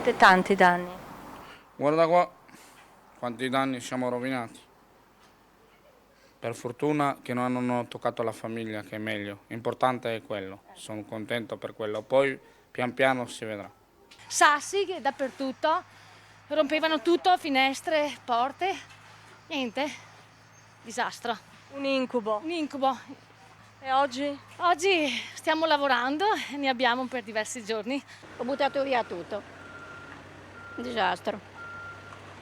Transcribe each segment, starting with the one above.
Siete tanti danni. Guarda qua quanti danni siamo rovinati. Per fortuna che non hanno toccato la famiglia, che è meglio. L'importante è quello, sono contento per quello. Poi pian piano si vedrà. Sassi che dappertutto, rompevano tutto, finestre, porte, niente, disastro. Un incubo. Un incubo. E oggi? Oggi stiamo lavorando e ne abbiamo per diversi giorni. Ho buttato via tutto. Un disastro.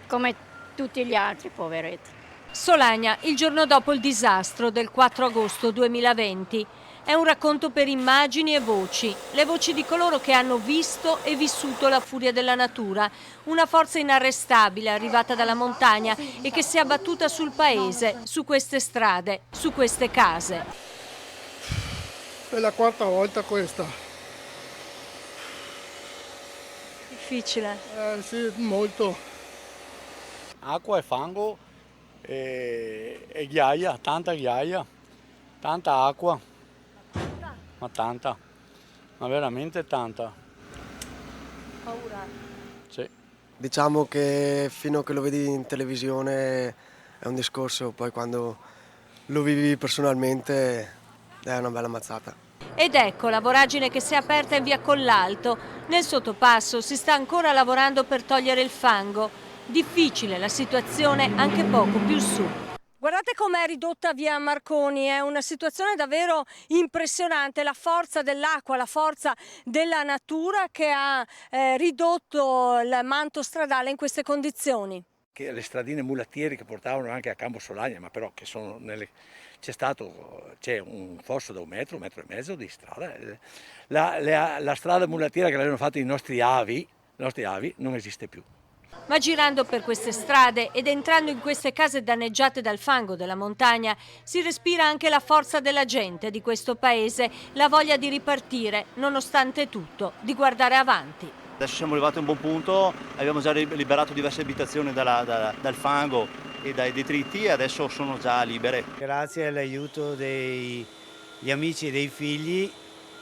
Come tutti gli altri, poveretti. Solagna, il giorno dopo il disastro del 4 agosto 2020. È un racconto per immagini e voci, le voci di coloro che hanno visto e vissuto la furia della natura, una forza inarrestabile arrivata dalla montagna e che si è abbattuta sul paese, su queste strade, su queste case. È la quarta volta questa. Difficile. Sì, molto. Acqua e fango e ghiaia, tanta ghiaia, tanta acqua, ma tanta, ma veramente tanta. Paura. Sì. Diciamo che fino a che lo vedi in televisione è un discorso, poi quando lo vivi personalmente è una bella mazzata. Ed ecco la voragine che si è aperta in via Collalto. Nel sottopasso si sta ancora lavorando per togliere il fango. Difficile la situazione anche poco più su. Guardate com'è ridotta via Marconi, è una situazione davvero impressionante, la forza dell'acqua, la forza della natura che ha ridotto il manto stradale in queste condizioni. Che le stradine mulattiere che portavano anche a Campo Solagna, ma però che sono c'è un fosso da un metro e mezzo di strada. La strada mulattiera che l'avevano fatta i nostri avi non esiste più. Ma girando per queste strade ed entrando in queste case danneggiate dal fango della montagna si respira anche la forza della gente di questo paese, la voglia di ripartire, nonostante tutto, di guardare avanti. Adesso siamo arrivati a un buon punto, abbiamo già liberato diverse abitazioni dal fango e dai detriti e adesso sono già libere. Grazie all'aiuto degli amici e dei figli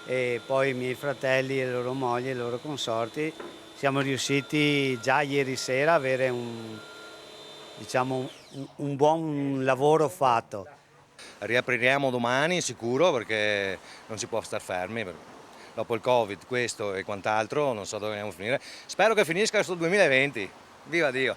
e poi i miei fratelli e le loro mogli e le loro consorti siamo riusciti già ieri sera a avere un buon lavoro fatto. Riapriremo domani sicuro perché non si può star fermi. Dopo il Covid, questo e quant'altro, non so dove andiamo a finire. Spero che finisca questo 2020. Viva Dio!